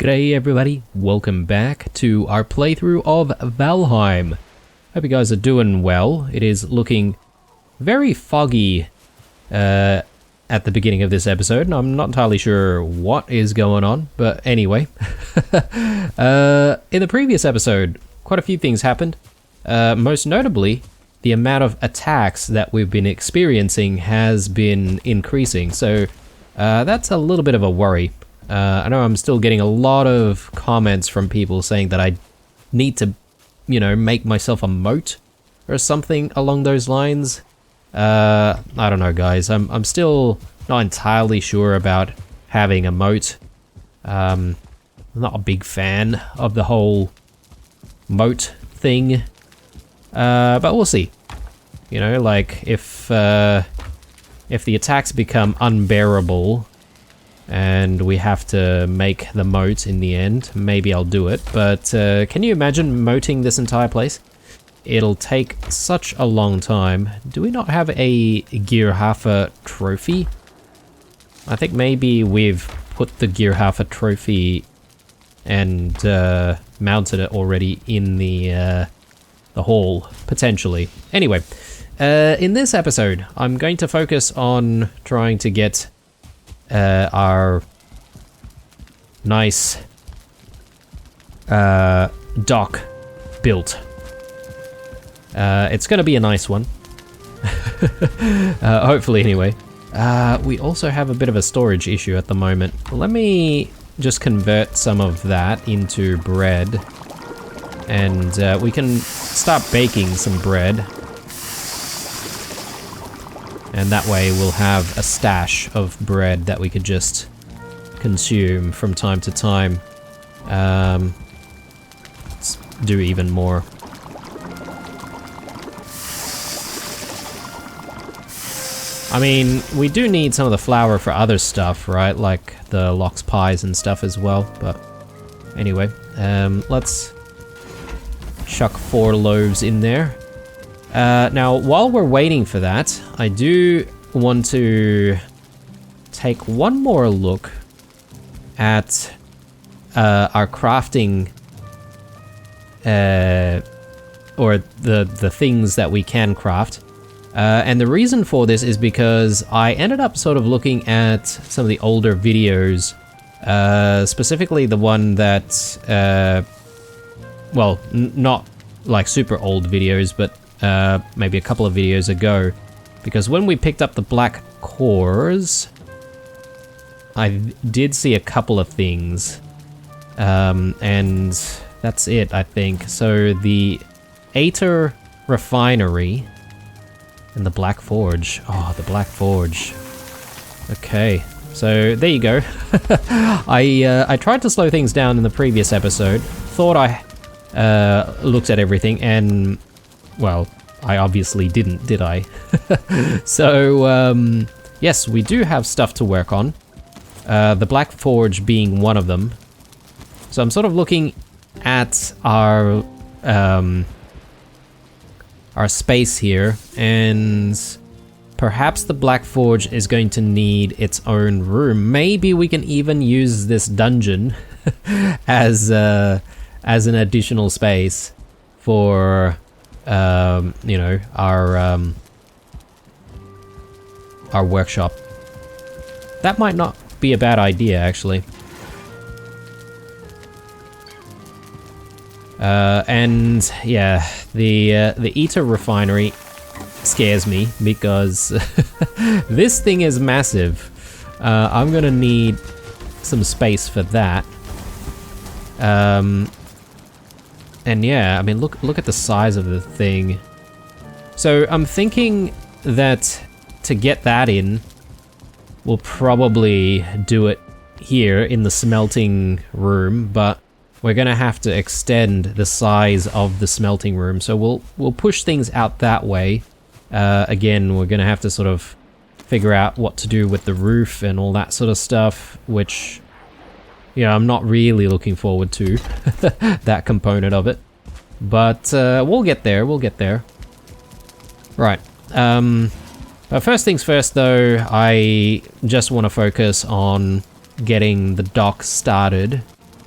G'day everybody, welcome back to our playthrough of Valheim. Hope you guys are doing well. It is looking very foggy at the beginning of this episode, and I'm not entirely sure what is going on, but anyway. In the previous episode, quite a few things happened. Most notably, the amount of attacks that we've been experiencing has been increasing, so that's a little bit of a worry. I know I'm still getting a lot of comments from people saying that I need to, make myself a moat or something along those lines. I don't know, guys. I'm still not entirely sure about having a moat. I'm not a big fan of the whole moat thing. But we'll see. If the attacks become unbearable and we have to make the moat in the end, maybe I'll do it. But can you imagine moating this entire place? It'll take such a long time. Do we not have a Gearhafer trophy? I think maybe we've put the Gearhafer trophy and mounted it already in the hall, potentially. Anyway, in this episode, I'm going to focus on trying to get our nice dock built. It's gonna be a nice one. Hopefully, anyway. We also have a bit of a storage issue at the moment. Let me just convert some of that into bread. And we can start baking some bread. And that way we'll have a stash of bread that we could just consume from time to time. Let's do even more. I mean, we do need some of the flour for other stuff, right? Like the lox pies and stuff as well. But anyway, let's chuck 4 loaves in there. Now, while we're waiting for that, I do want to take one more look at our crafting, or the things that we can craft. And the reason for this is because I ended up sort of looking at some of the older videos, specifically the one that, well, not like super old videos, but maybe a couple of videos ago, because when we picked up the black cores, I did see a couple of things, and that's it, I think. So the Aether Refinery and the Black Forge. Oh, the Black Forge. Okay, so there you go. I tried to slow things down in the previous episode. Thought I looked at everything, and well, I obviously didn't, did I? So, yes, we do have stuff to work on. The Black Forge being one of them. So I'm sort of looking at our space here, and perhaps the Black Forge is going to need its own room. Maybe we can even use this dungeon as an additional space for our workshop. That might not be a bad idea, actually. And yeah, the Aether Refinery scares me because this thing is massive. I'm gonna need some space for that. And yeah, I mean, look at the size of the thing. So I'm thinking that to get that in, we'll probably do it here in the smelting room, but we're gonna have to extend the size of the smelting room. So we'll push things out that way. Again, we're gonna have to sort of figure out what to do with the roof and all that sort of stuff, which, yeah, I'm not really looking forward to that component of it. But we'll get there, Right. But first things first, though, I just want to focus on getting the dock started.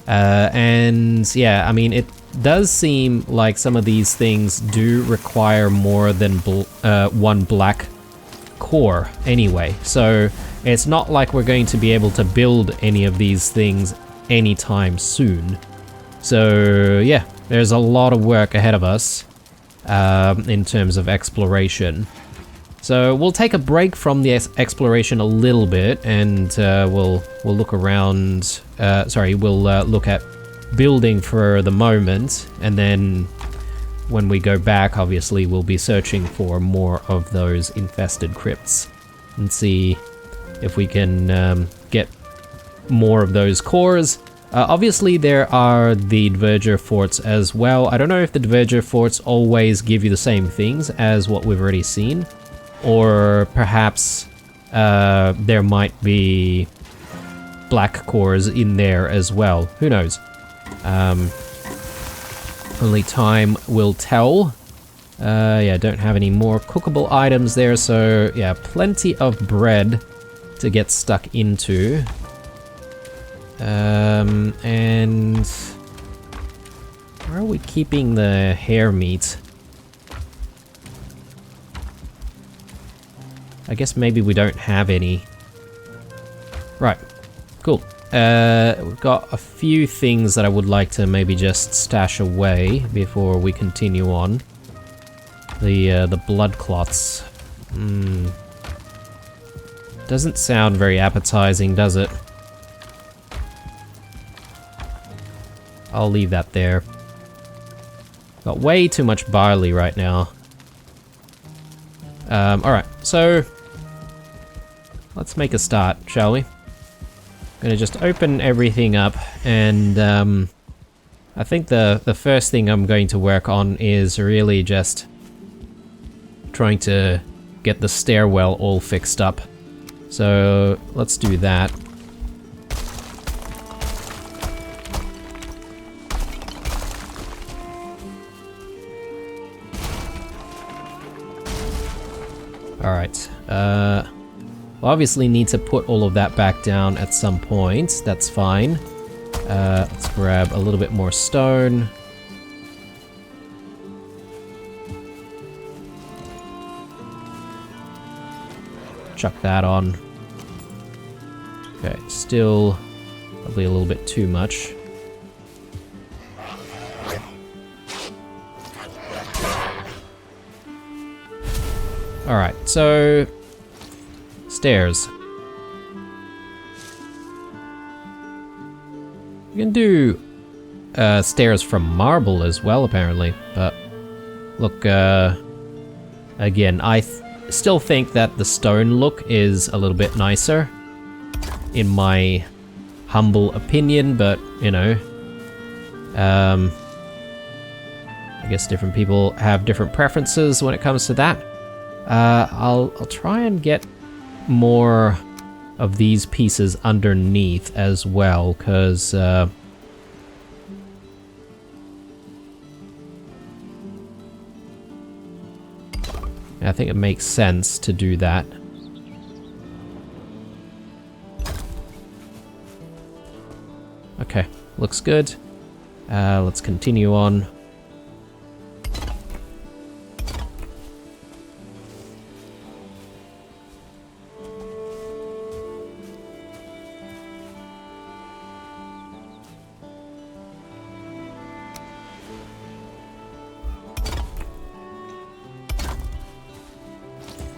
And yeah, I mean, it does seem like some of these things do require more than one black core anyway. So it's not like we're going to be able to build any of these things anytime soon. So yeah, there's a lot of work ahead of us in terms of exploration. So we'll take a break from the exploration a little bit, and we'll look around. We'll look at building for the moment, and then when we go back, obviously we'll be searching for more of those infested crypts and see if we can get more of those cores. Obviously there are the Diverger forts as well. I don't know if the Diverger forts always give you the same things as what we've already seen, or perhaps there might be black cores in there as well. Who knows? Only time will tell. Yeah, don't have any more cookable items there, so yeah, plenty of bread to get stuck into. And where are we keeping the hare meat? I guess maybe we don't have any. Right, cool. We've got a few things that I would like to maybe just stash away before we continue on. The blood clots. Doesn't sound very appetizing, does it? I'll leave that there. Got way too much barley right now. Alright, so let's make a start, shall we? Gonna just open everything up, and I think the first thing I'm going to work on is really just trying to get the stairwell all fixed up. So let's do that. Alright, we'll obviously need to put all of that back down at some point. That's fine. Let's grab a little bit more stone. Chuck that on. Okay, still probably a little bit too much. Alright, so stairs. You can do stairs from marble as well, apparently, but look, again, I still think that the stone look is a little bit nicer, in my humble opinion, but, you know, I guess different people have different preferences when it comes to that. I'll try and get more of these pieces underneath as well, because I think it makes sense to do that. Okay, looks good. Let's continue on.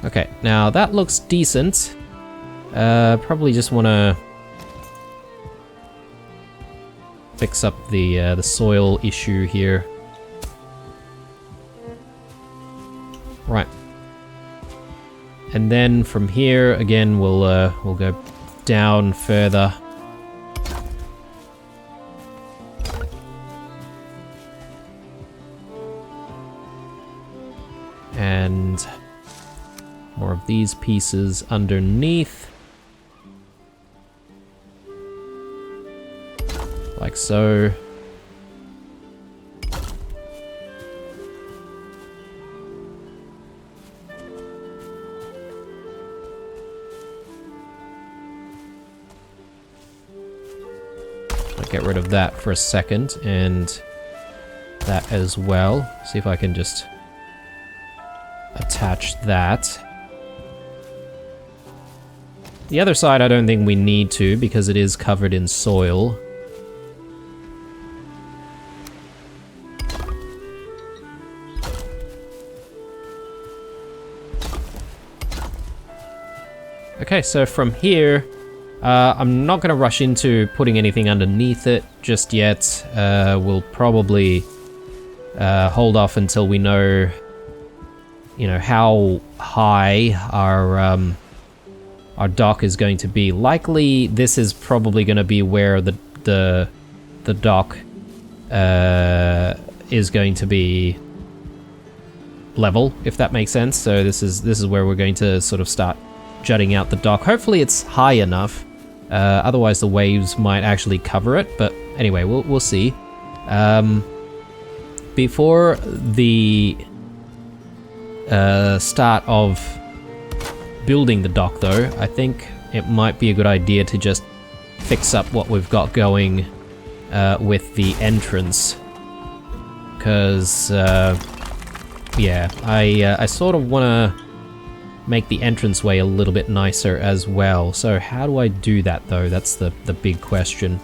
Okay, now that looks decent. Probably just want to fix up the soil issue here. Right. And then from here again, we'll go down further. And more of these pieces underneath. Like so. Get rid of that for a second, and that as well. See if I can just attach that. The other side I don't think we need to, because it is covered in soil. Okay, so from here, I'm not going to rush into putting anything underneath it just yet. We'll probably hold off until we know, you know, how high our dock is going to be. Likely, this is probably going to be where the dock is going to be level, if that makes sense. So this is where we're going to sort of start jutting out the dock. Hopefully it's high enough. Otherwise the waves might actually cover it, but anyway, we'll see. Before the start of building the dock though, I think it might be a good idea to just fix up what we've got going with the entrance. Because, yeah, I sort of want to make the entranceway a little bit nicer as well. So how do I do that though? That's the big question.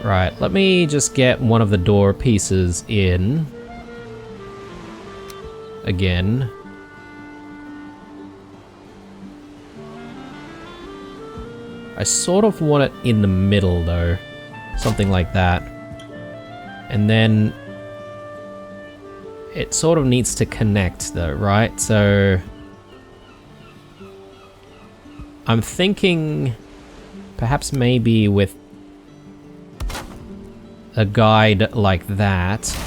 Right, let me just get one of the door pieces in. Again. I sort of want it in the middle though. Something like that. And then it sort of needs to connect though, right? So I'm thinking perhaps maybe with a guide like that,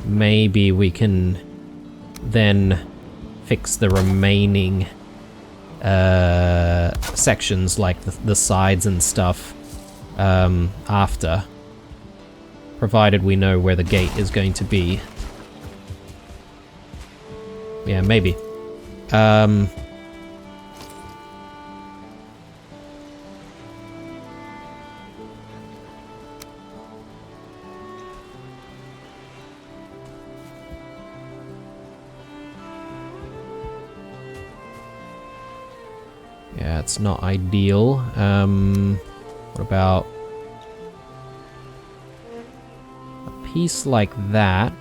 maybe we can then fix the remaining sections like the sides and stuff after, provided we know where the gate is going to be. Yeah, maybe. Yeah, it's not ideal. What about a piece like that?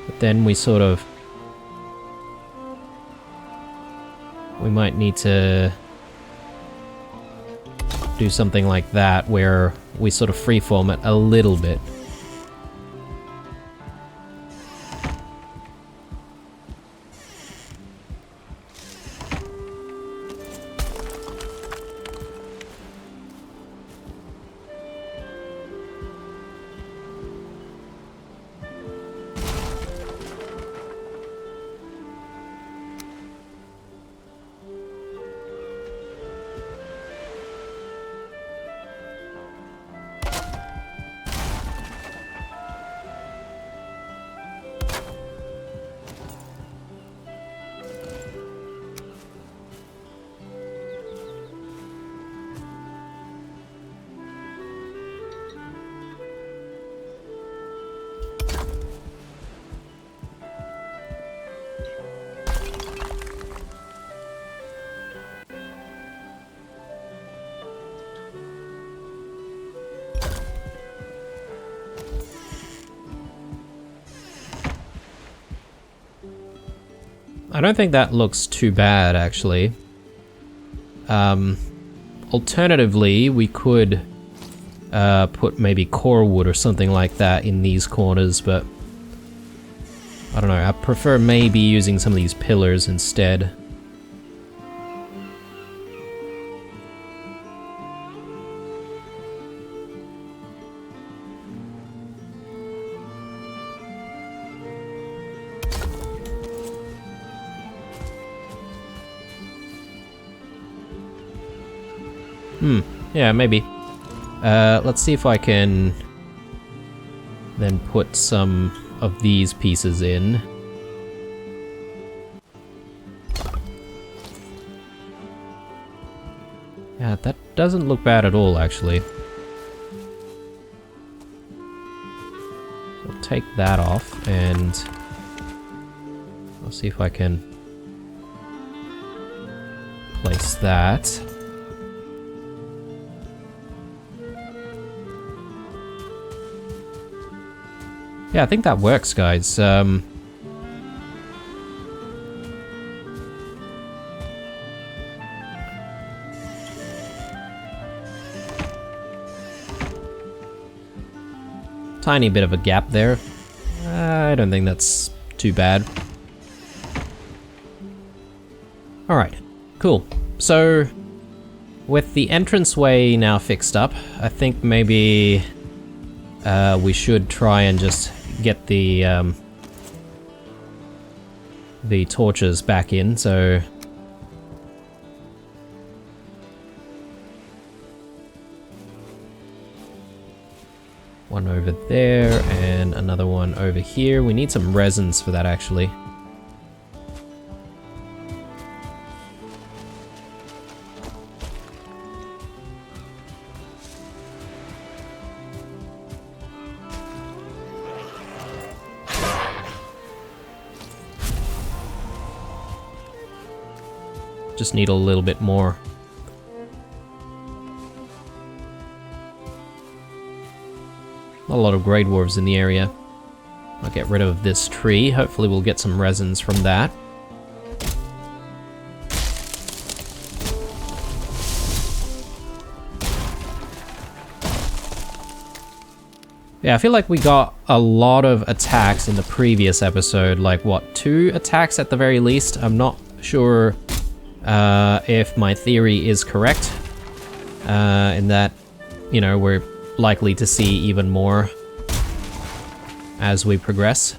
But then we sort of... we might need to do something like that where we sort of freeform it a little bit. I don't think that looks too bad, actually. Alternatively, we could put maybe core wood or something like that in these corners, but I don't know, I prefer maybe using some of these pillars instead. Yeah, maybe. Let's see if I can then put some of these pieces in. Yeah, that doesn't look bad at all, actually. So I'll take that off, and I'll see if I can place that. Yeah, I think that works, guys. Tiny bit of a gap there. I don't think that's too bad. Alright, cool. So, with the entranceway now fixed up, I think maybe we should try and just get the torches back in, so... One over there, and another one over here. We need some resins for that, actually. Just need a little bit more. A lot of grey dwarves in the area. I'll get rid of this tree. Hopefully we'll get some resins from that. Yeah, I feel like we got a lot of attacks in the previous episode. Like, what, 2 attacks at the very least? I'm not sure if my theory is correct. In that, you know, we're likely to see even more as we progress.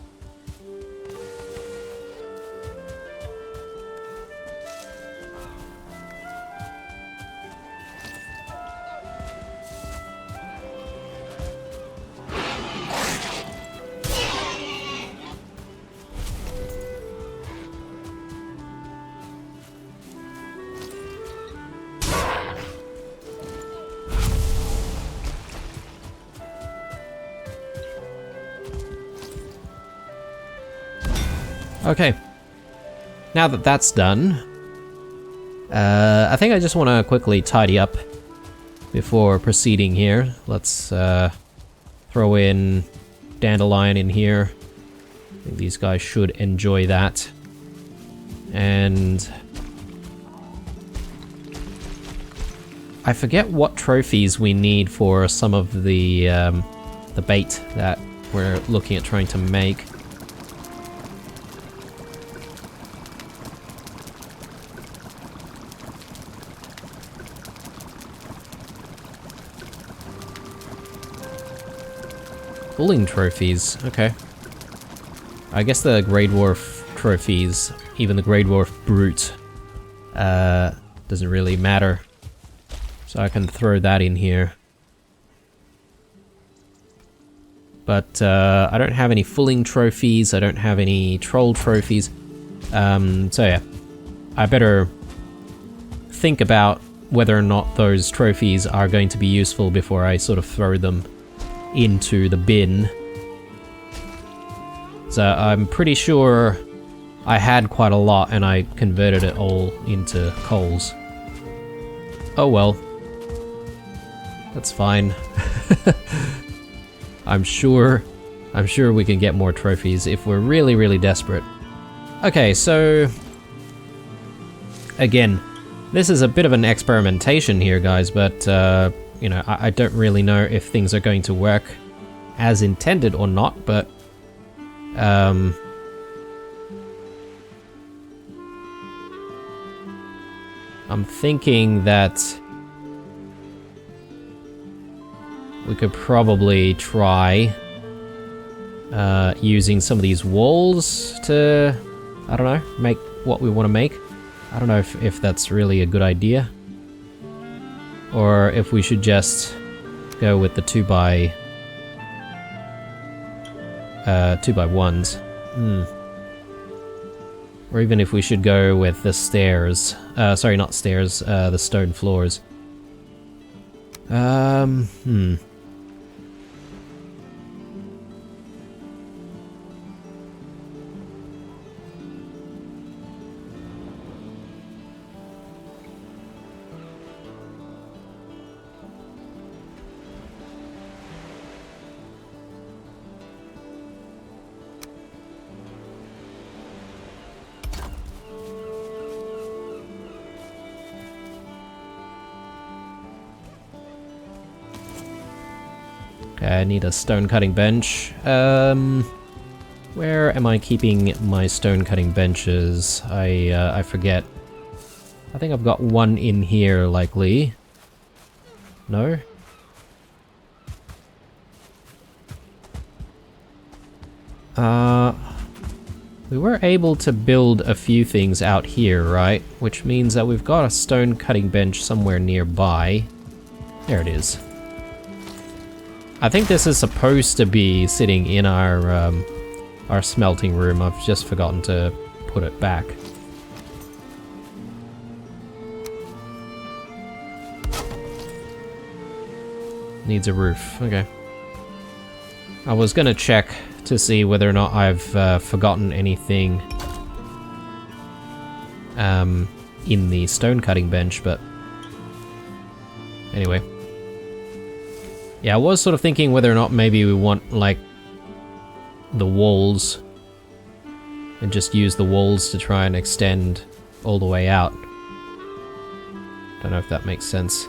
Okay, now that that's done, I think I just want to quickly tidy up before proceeding here. Let's throw in dandelion in here. I think these guys should enjoy that. And I forget what trophies we need for some of the bait that we're looking at trying to make. Bullying trophies, okay. I guess the Grey Dwarf trophies, even the Grey Dwarf Brute, doesn't really matter. So I can throw that in here. But I don't have any Fulling trophies, I don't have any Troll trophies. So yeah, I better think about whether or not those trophies are going to be useful before I sort of throw them into the bin. So I'm pretty sure I had quite a lot and I converted it all into coals. Oh well. That's fine. I'm sure we can get more trophies if we're really, really desperate. Okay, so again, this is a bit of an experimentation here, guys, but you know, I don't really know if things are going to work as intended or not, but I'm thinking that we could probably try using some of these walls to, I don't know, make what we want to make. I don't know if that's really a good idea. Or if we should just go with the 2x1s. Or even if we should go with the stairs. Sorry, not stairs, the stone floors. Okay, I need a stone cutting bench. Where am I keeping my stone cutting benches? I forget. I think I've got one in here, likely. No? We were able to build a few things out here, right? Which means that we've got a stone cutting bench somewhere nearby. There it is. I think this is supposed to be sitting in our smelting room. I've just forgotten to put it back. Needs a roof. Okay. I was gonna check to see whether or not I've forgotten anything in the stone cutting bench, but anyway. Yeah, I was sort of thinking whether or not maybe we want, like, the walls and just use the walls to try and extend all the way out. Don't know if that makes sense.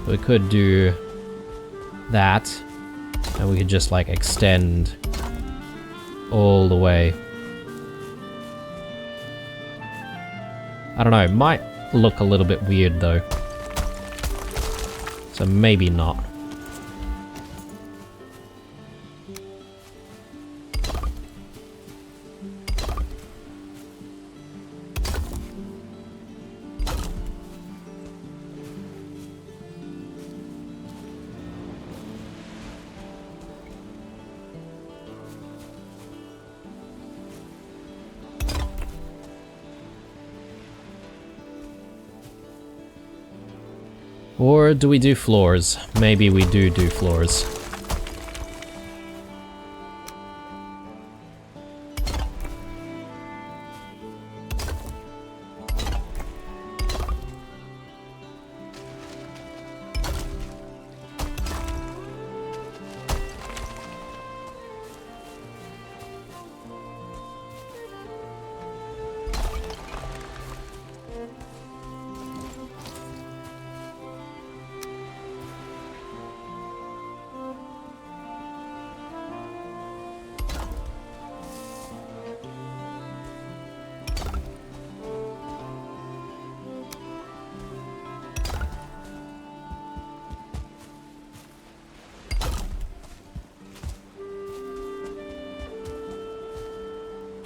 We could do that, and we could just, like, extend all the way. I don't know, it might look a little bit weird though. So maybe not. Or do we do floors? Maybe we do floors.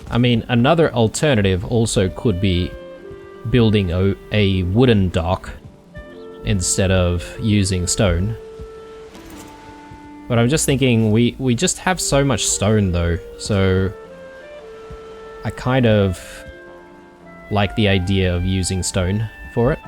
I mean, another alternative also could be building a wooden dock instead of using stone. But I'm just thinking, we just have so much stone though, so I kind of like the idea of using stone for it.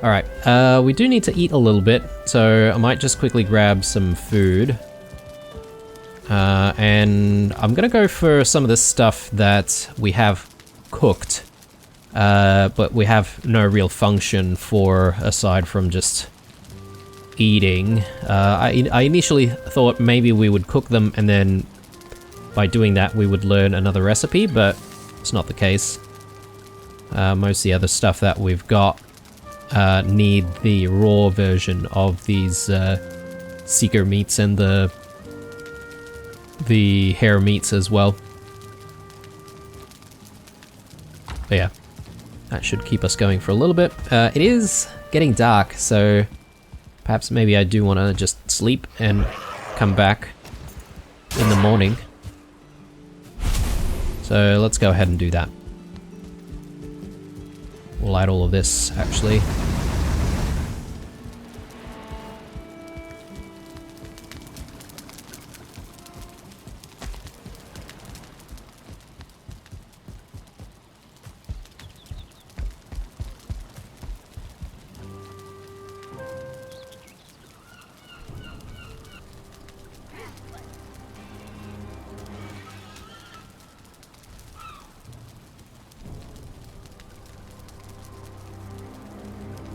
Alright, we do need to eat a little bit, so I might just quickly grab some food. And I'm gonna go for some of the stuff that we have cooked, but we have no real function for aside from just eating. I initially thought maybe we would cook them and then by doing that we would learn another recipe, but it's not the case. Most of the other stuff that we've got need the raw version of these seeker meats and the hare meats as well. But yeah, that should keep us going for a little bit. It is getting dark, so perhaps maybe I do want to just sleep and come back in the morning. So let's go ahead and do that. We'll add all of this, actually.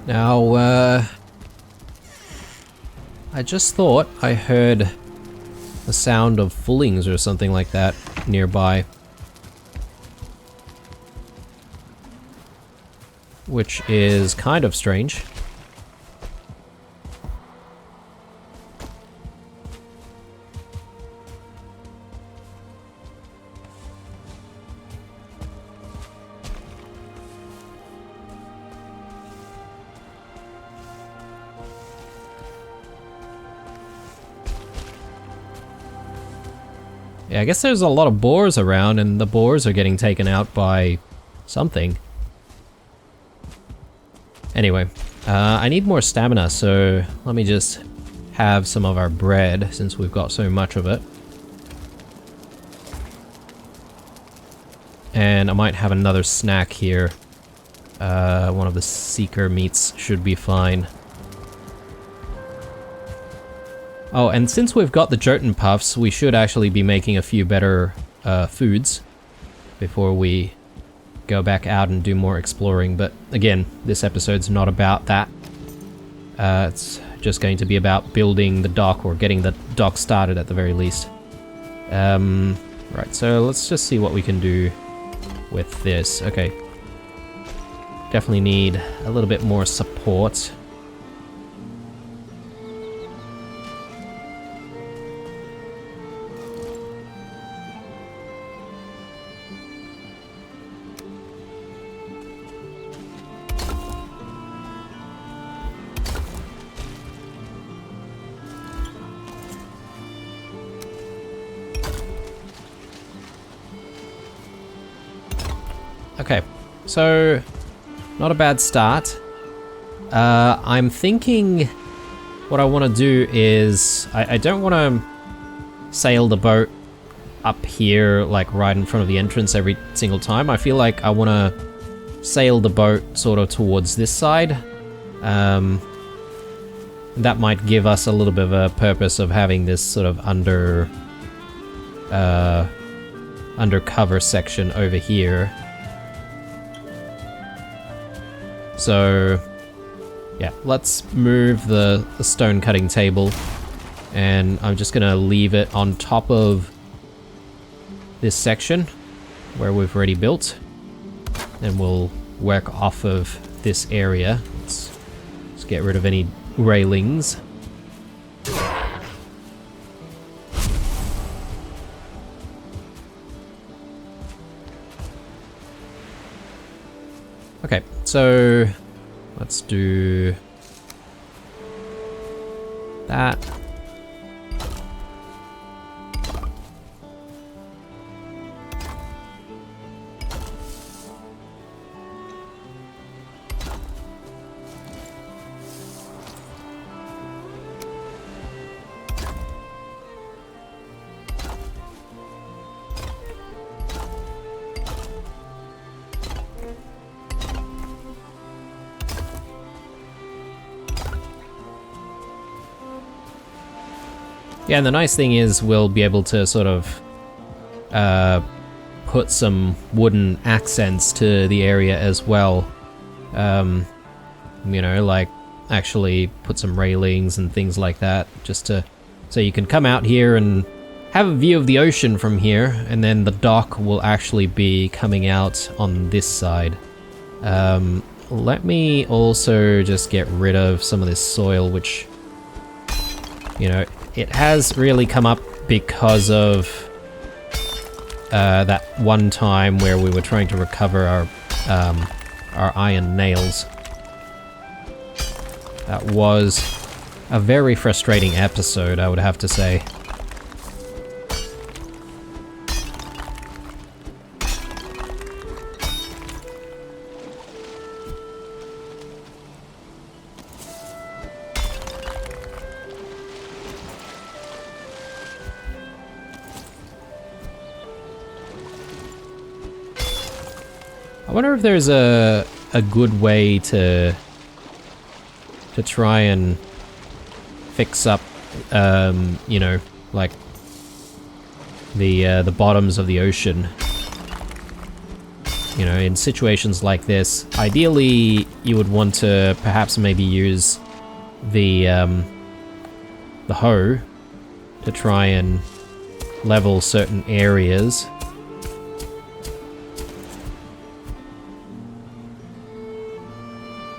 Now, I just thought I heard the sound of fullings or something like that nearby. Which is kind of strange. Yeah, I guess there's a lot of boars around, and the boars are getting taken out by something. Anyway, I need more stamina, so let me just have some of our bread, since we've got so much of it. And I might have another snack here. One of the seeker meats should be fine. Oh, and since we've got the Jotun puffs, we should actually be making a few better foods before we go back out and do more exploring. But again, this episode's not about that. It's just going to be about building the dock, or getting the dock started at the very least. Right, so let's just see what we can do with this. Okay. Definitely need a little bit more support. Okay, so not a bad start. I'm thinking what I want to do is I don't want to sail the boat up here, like right in front of the entrance every single time. I feel like I want to sail the boat sort of towards this side. That might give us a little bit of a purpose of having this sort of undercover section over here. So, yeah, let's move the stone cutting table, and I'm just gonna leave it on top of this section where we've already built, and we'll work off of this area. Let's get rid of any railings. Okay, so let's do that. Yeah, and the nice thing is we'll be able to sort of put some wooden accents to the area as well. You know, like actually put some railings and things like that, just to so you can come out here and have a view of the ocean from here, and then the dock will actually be coming out on this side. Let me also just get rid of some of this soil, which You know, it has really come up because of that one time where we were trying to recover our iron nails. That was a very frustrating episode, I would have to say. I wonder if there's a good way to try and fix up, you know, like the bottoms of the ocean. You know, in situations like this, ideally you would want to perhaps maybe use the hoe to try and level certain areas.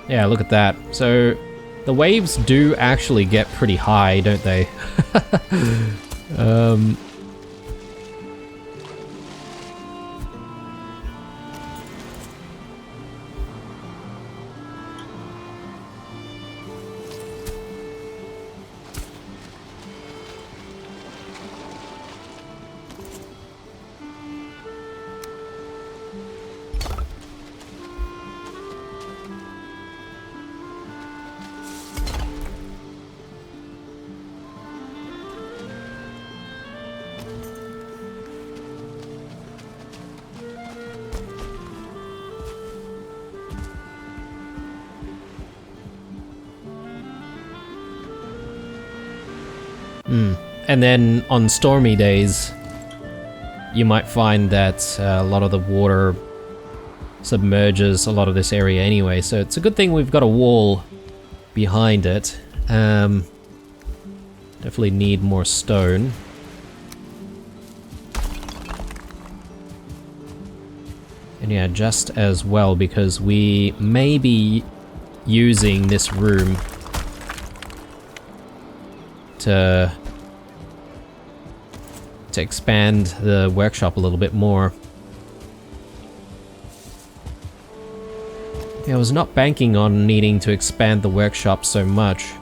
Yeah, look at that. So, the waves do actually get pretty high, don't they? And then on stormy days, you might find that a lot of the water submerges a lot of this area anyway, so it's a good thing we've got a wall behind it. Definitely need more stone. And yeah, just as well, because we may be using this room to expand the workshop a little bit more. Yeah, I was not banking on needing to expand the workshop so much.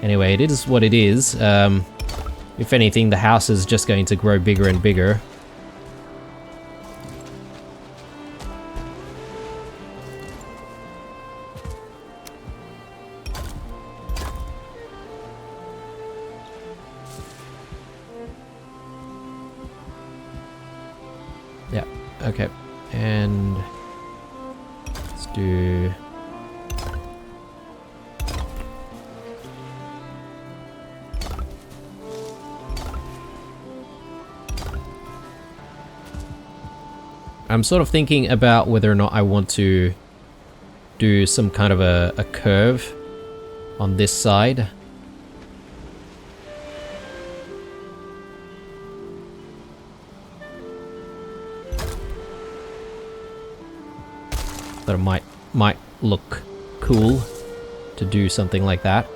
Anyway, it is what it is. If anything, the house is just going to grow bigger and bigger. Yeah, okay. And let's do... I'm sort of thinking about whether or not I want to do some kind of a curve on this side. That it might look cool to do something like that.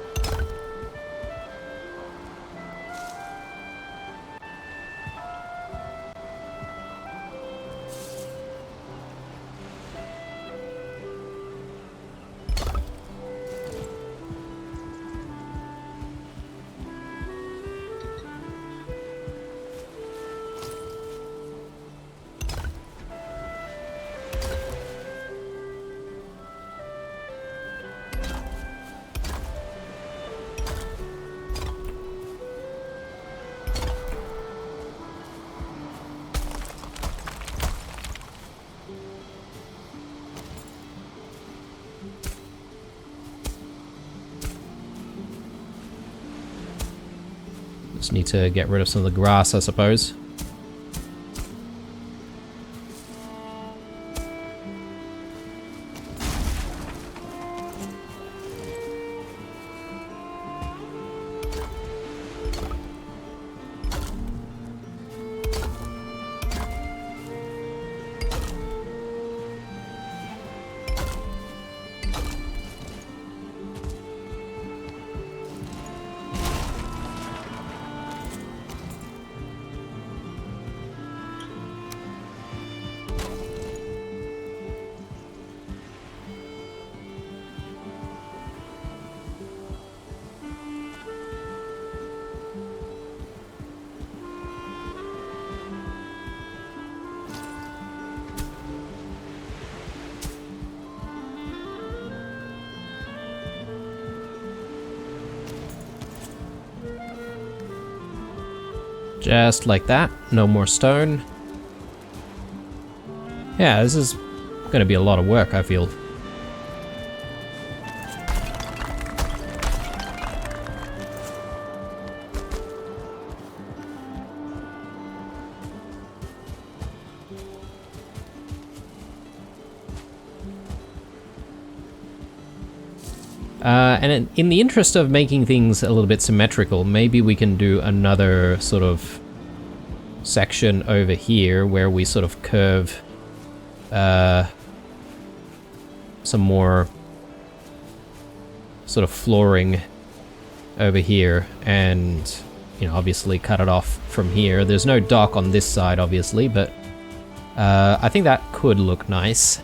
Just need to get rid of some of the grass, I suppose. Just like that. No more stone. Yeah, this is going to be a lot of work, I feel. And in the interest of making things a little bit symmetrical, maybe we can do another sort of section over here where we sort of curve some more sort of flooring over here, and, you know, obviously cut it off from here. There's no dock on this side, obviously, but I think that could look nice.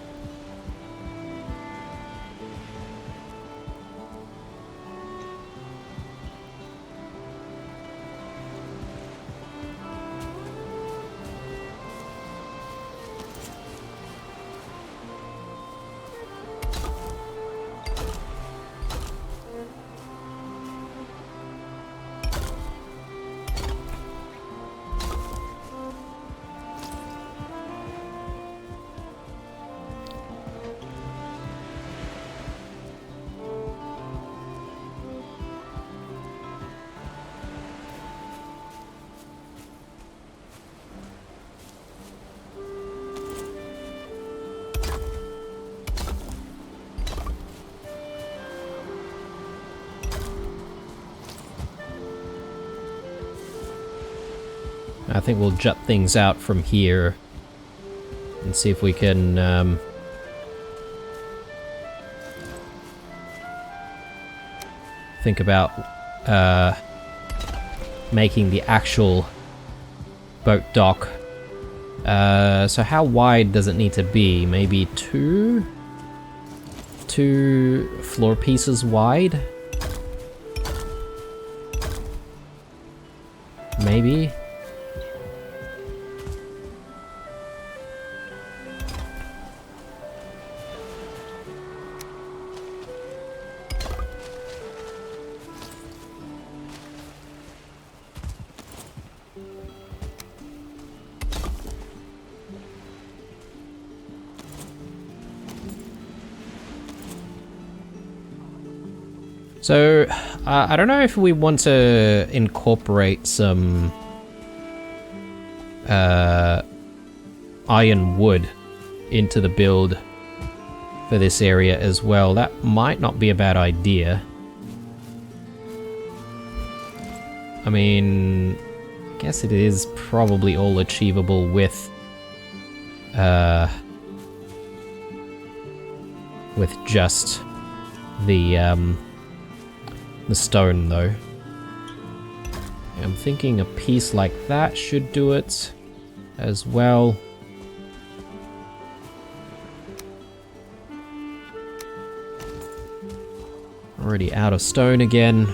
I think we'll jut things out from here and see if we can think about making the actual boat dock. So how wide does it need to be? Maybe two floor pieces wide? Maybe? So, I don't know if we want to incorporate some iron wood into the build for this area as well. That might not be a bad idea. I mean, I guess it is probably all achievable with just the stone, though. I'm thinking a piece like that should do it as well. Already out of stone again.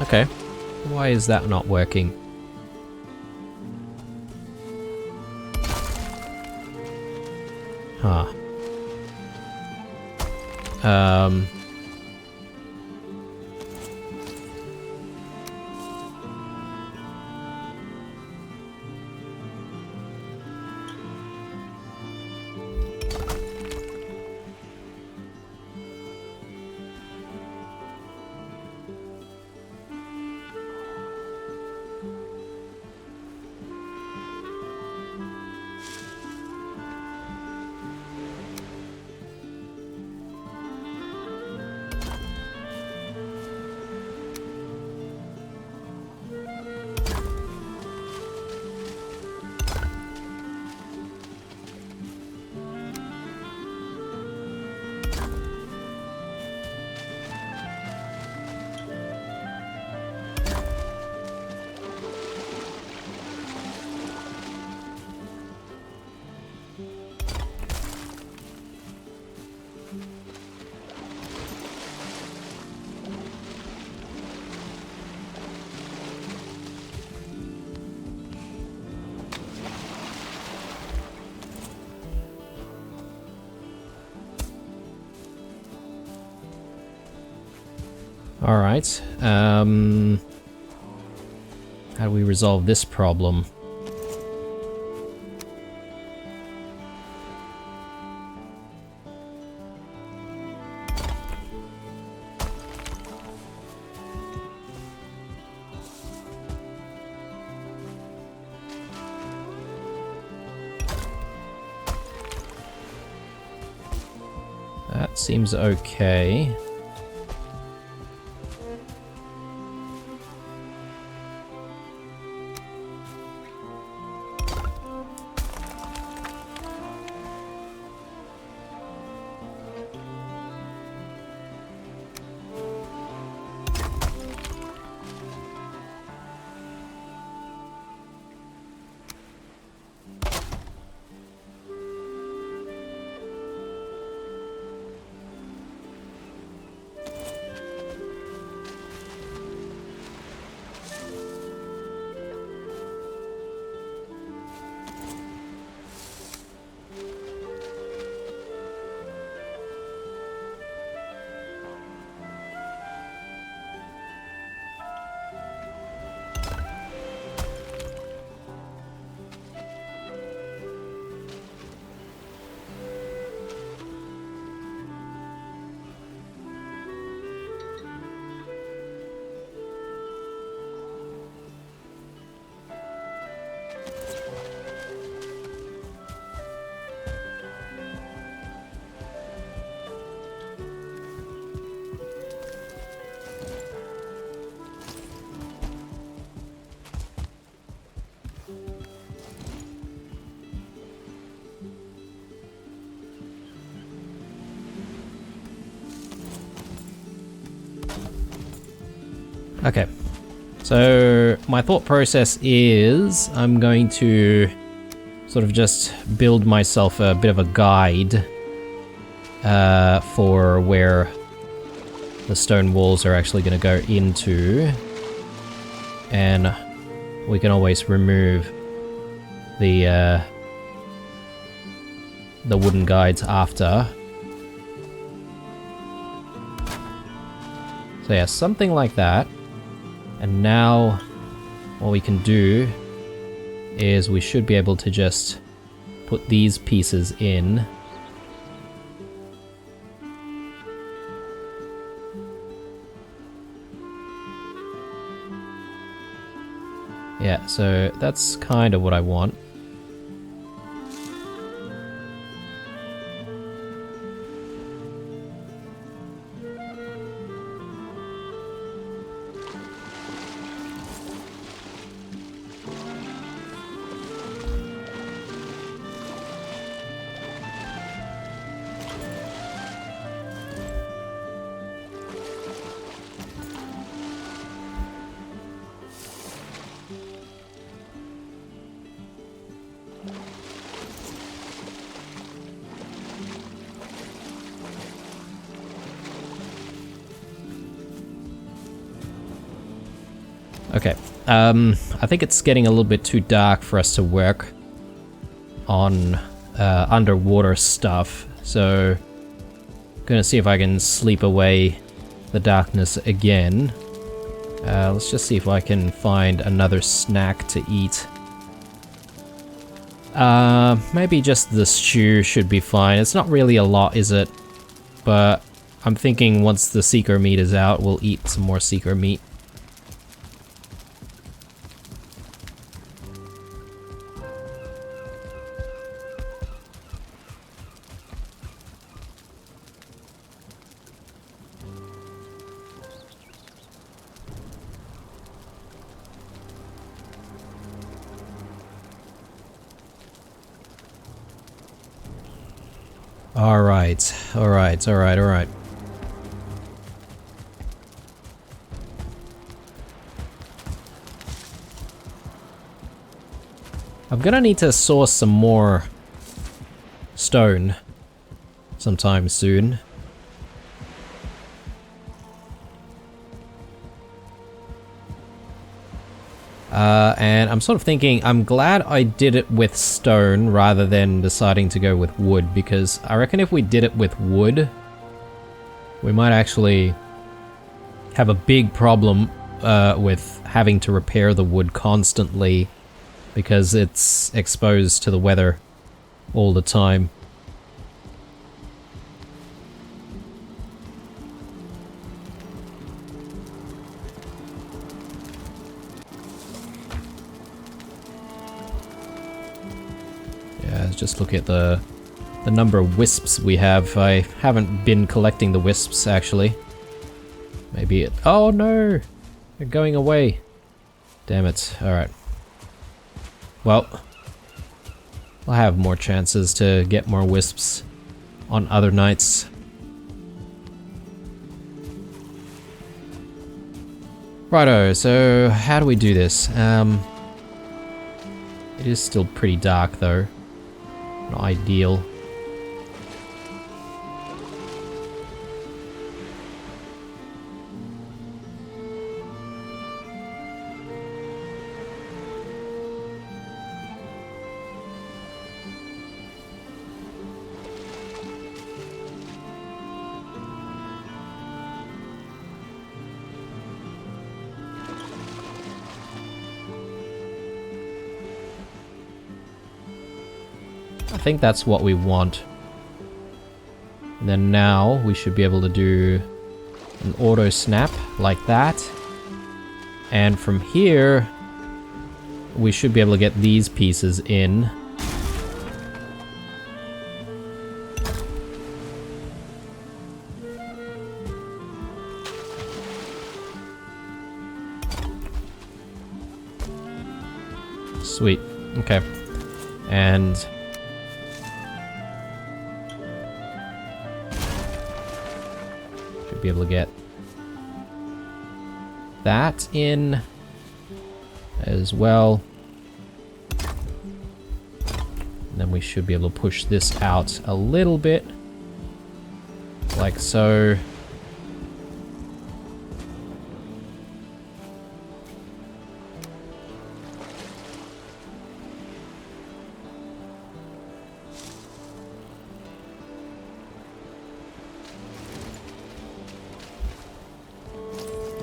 Okay. Why is that not working? Huh. Alright. How do we resolve this problem? That seems okay. Okay, so my thought process is I'm going to sort of just build myself a bit of a guide for where the stone walls are actually going to go into, and we can always remove the wooden guides after. So yeah, something like that. And now what we can do is we should be able to just put these pieces in. Yeah, so that's kind of what I want. Okay, I think it's getting a little bit too dark for us to work on underwater stuff, so I'm gonna see if I can sleep away the darkness again. Let's just see if I can find another snack to eat. Maybe just the stew should be fine. It's not really a lot, is it? But I'm thinking once the seeker meat is out, we'll eat some more seeker meat. Alright. I'm gonna need to source some more stone sometime soon. And I'm sort of thinking, I'm glad I did it with stone rather than deciding to go with wood, because I reckon if we did it with wood, we might actually have a big problem with having to repair the wood constantly because it's exposed to the weather all the time. Yeah, just look at the number of wisps we have. I haven't been collecting the wisps, actually. Maybe it... Oh no! They're going away. Damn it. Alright. Well, I'll have more chances to get more wisps on other nights. Righto, so how do we do this? It is still pretty dark though. Not ideal. I think that's what we want. And then now we should be able to do an auto snap like that. And from here, we should be able to get these pieces in. Sweet. Okay. And be able to get that in as well. And then we should be able to push this out a little bit, like so.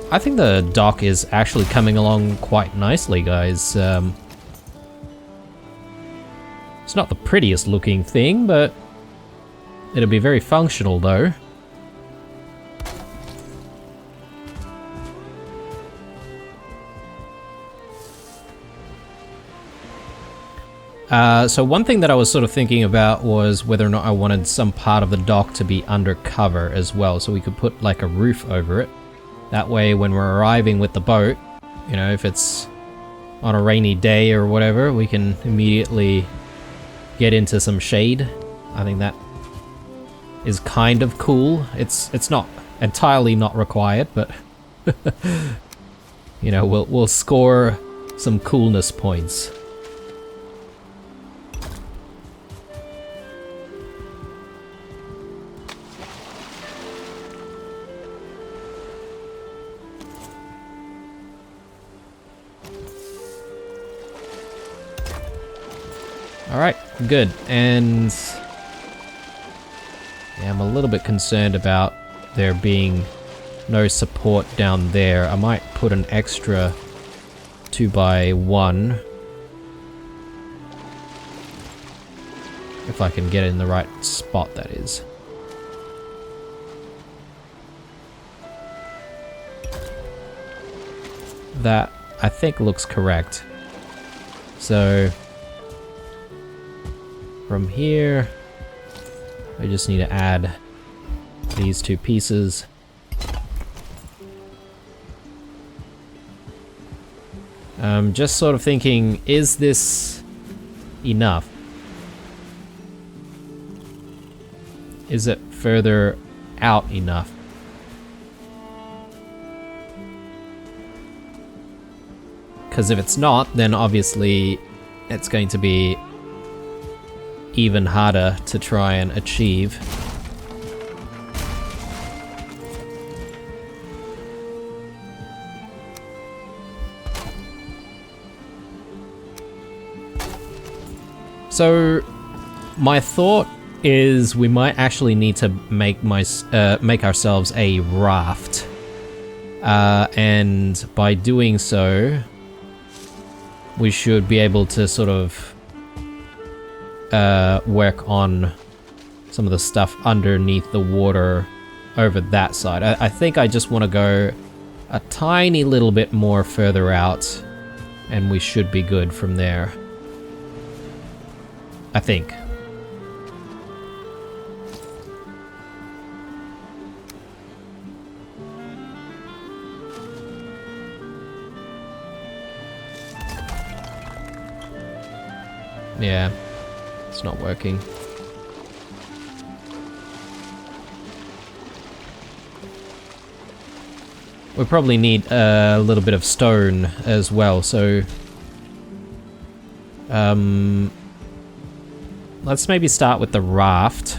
I think the dock is actually coming along quite nicely, guys. It's not the prettiest looking thing, but it'll be very functional though. So one thing that I was sort of thinking about was whether or not I wanted some part of the dock to be undercover as well, so we could put like a roof over it. That way when we're arriving with the boat, you know, if it's on a rainy day or whatever, we can immediately get into some shade. I think that is kind of cool. It's not entirely not required, but you know, we'll score some coolness points. Alright, good. And yeah, I'm a little bit concerned about there being no support down there. I might put an extra 2x1 if I can get it in the right spot, that is. That, I think, looks correct. So from here, I just need to add these two pieces. I'm just sort of thinking, is this enough? Is it further out enough? Because if it's not, then obviously it's going to be even harder to try and achieve. So my thought is we might actually need to make ourselves a raft. And by doing so, we should be able to sort of work on some of the stuff underneath the water over that side. I think I just want to go a tiny little bit more further out, and we should be good from there. I think. Yeah, it's not working. We probably need a little bit of stone as well, so... let's maybe start with the raft.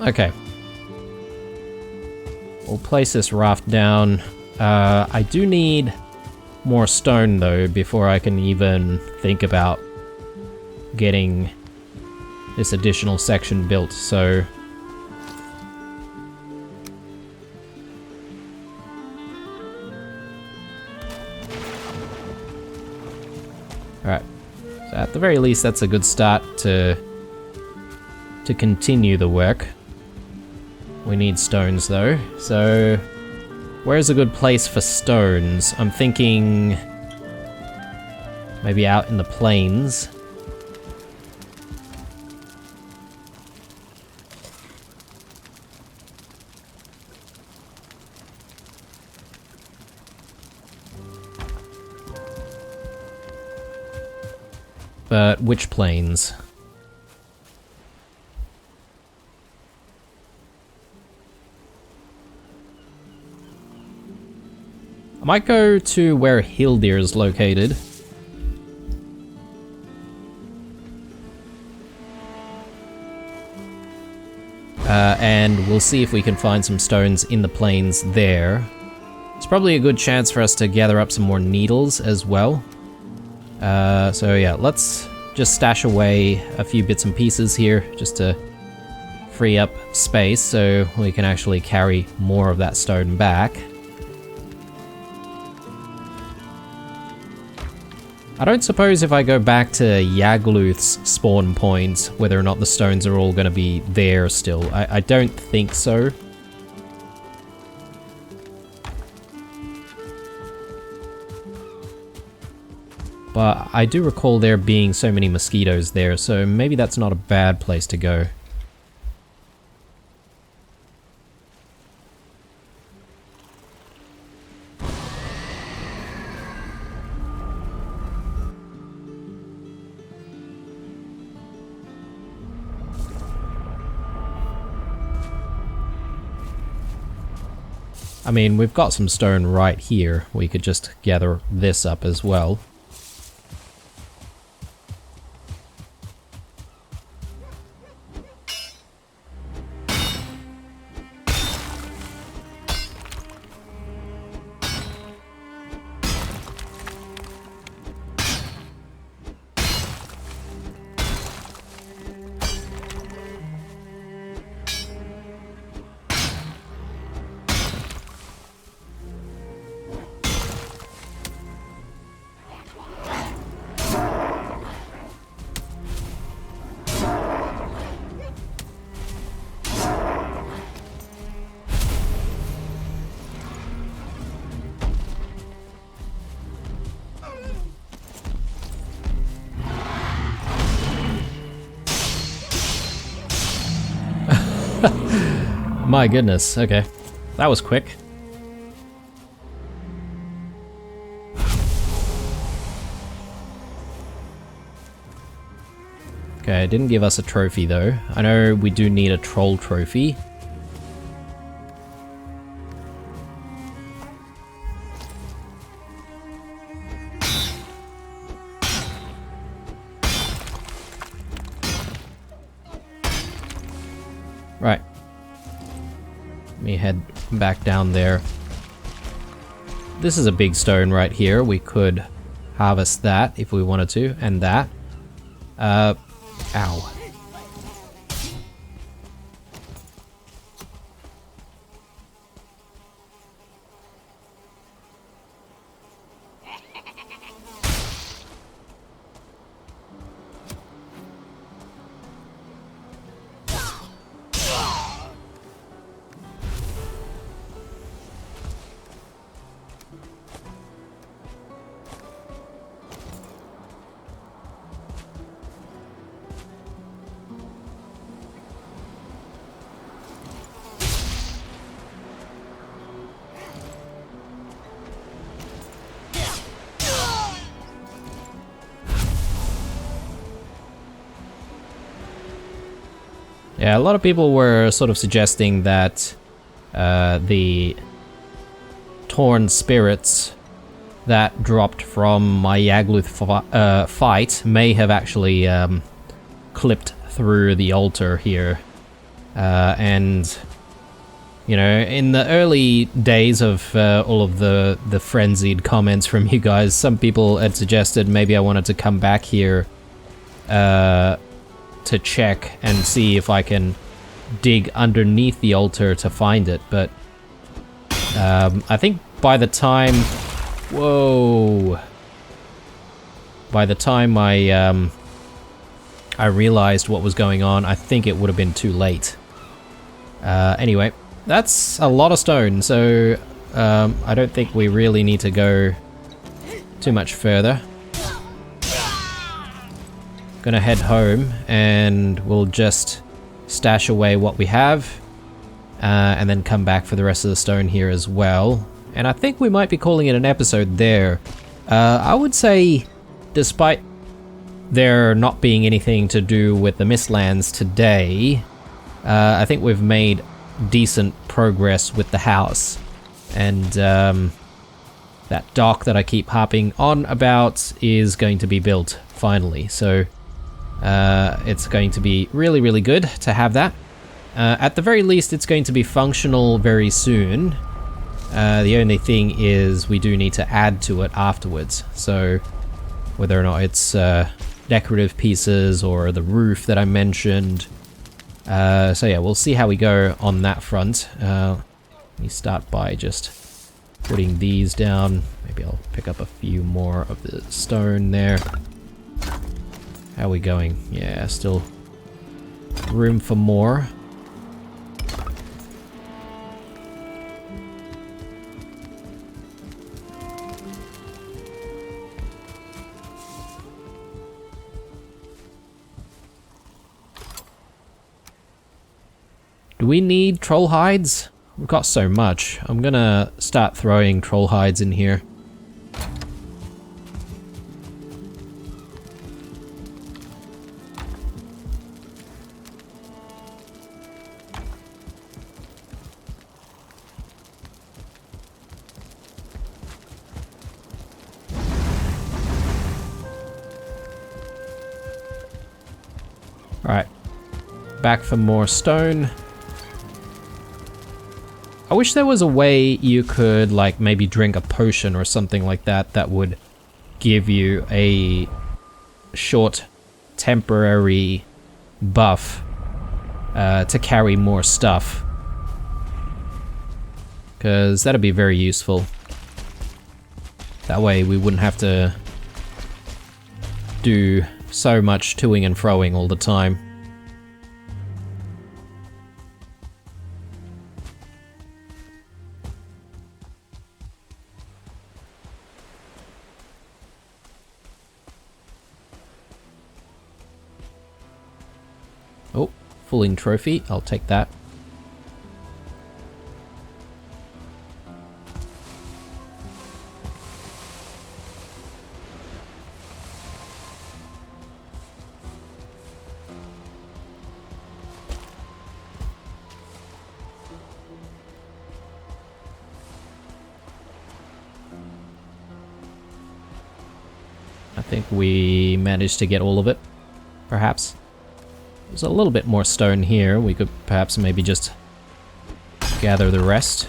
Okay. We'll place this raft down. I do need more stone though before I can even think about getting this additional section built, so... Alright. So at the very least that's a good start to continue the work. We need stones though, so where's a good place for stones? I'm thinking maybe out in the plains. But which plains? I might go to where Hildir is located. And we'll see if we can find some stones in the plains there. It's probably a good chance for us to gather up some more needles as well. So yeah, let's just stash away a few bits and pieces here just to free up space so we can actually carry more of that stone back. I don't suppose if I go back to Yagluth's spawn point, whether or not the stones are all going to be there still. I don't think so. But I do recall there being so many mosquitoes there, so maybe that's not a bad place to go. I mean, we've got some stone right here. We could just gather this up as well. My goodness, okay. That was quick. Okay, it didn't give us a trophy though. I know we do need a troll trophy. Right. Let me head back down there. This is a big stone right here. We could harvest that if we wanted to, and that. Ow. Yeah, a lot of people were sort of suggesting that the torn spirits that dropped from my Yagluth fight may have actually clipped through the altar here. And, you know, in the early days of all of the frenzied comments from you guys, some people had suggested maybe I wanted to come back here to check and see if I can dig underneath the altar to find it, but I think by the time... Whoa! By the time I realized what was going on, I think it would have been too late. Anyway, that's a lot of stone, so I don't think we really need to go too much further. Gonna head home and we'll just stash away what we have and then come back for the rest of the stone here as well. And I think we might be calling it an episode there. I would say, despite there not being anything to do with the Mistlands today, I think we've made decent progress with the house. And that dock that I keep harping on about is going to be built finally. So it's going to be really, really good to have that. At the very least, it's going to be functional very soon. The only thing is we do need to add to it afterwards. So whether or not it's decorative pieces or the roof that I mentioned. So yeah, we'll see how we go on that front. Let me start by just putting these down. Maybe I'll pick up a few more of the stone there. How are we going? Yeah, still room for more. Do we need troll hides? We've got so much. I'm gonna start throwing troll hides in here. Alright, back for more stone. I wish there was a way you could, like, maybe drink a potion or something like that that would give you a short temporary buff to carry more stuff. Because that'd be very useful. That way we wouldn't have to do so much toing and froing all the time. Oh, fulling trophy, I'll take that. think we managed to get all of it, perhaps. There's a little bit more stone here. We could perhaps maybe just gather the rest.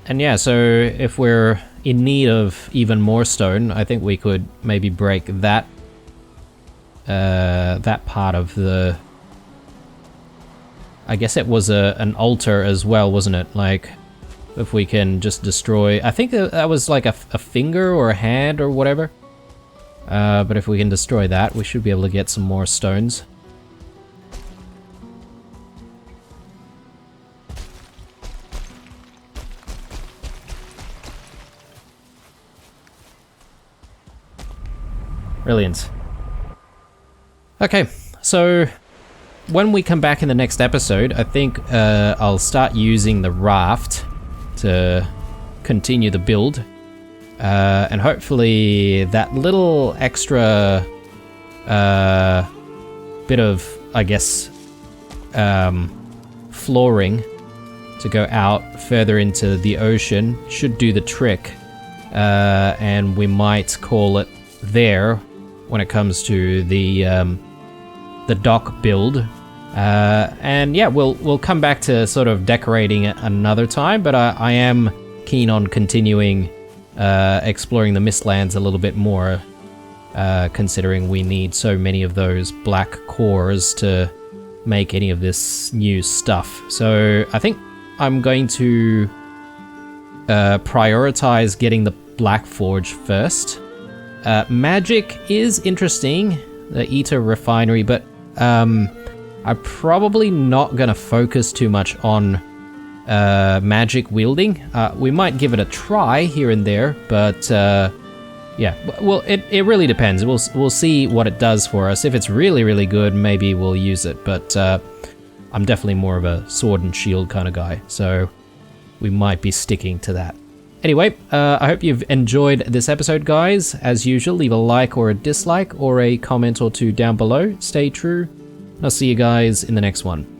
And yeah, so if we're in need of even more stone, I think we could maybe break that that part of the... I guess it was an altar as well, wasn't it? Like, if we can just destroy... I think that was like a finger or a hand or whatever. But if we can destroy that, we should be able to get some more stones. Brilliant. Okay, so when we come back in the next episode, I think I'll start using the raft to continue the build. And hopefully that little extra bit of, I guess, flooring to go out further into the ocean should do the trick. And we might call it there when it comes to the dock build. And yeah, we'll come back to sort of decorating it another time, but I am keen on continuing exploring the Mistlands a little bit more, considering we need so many of those black cores to make any of this new stuff. So I think I'm going to prioritize getting the Black Forge first. Magic is interesting, the Eater Refinery, but I'm probably not going to focus too much on magic wielding. We might give it a try here and there, but yeah, well, it really depends. We'll see what it does for us. If it's really, really good, maybe we'll use it, but I'm definitely more of a sword and shield kind of guy, so we might be sticking to that. Anyway, I hope you've enjoyed this episode, guys. As usual, leave a like or a dislike or a comment or two down below. Stay true. I'll see you guys in the next one.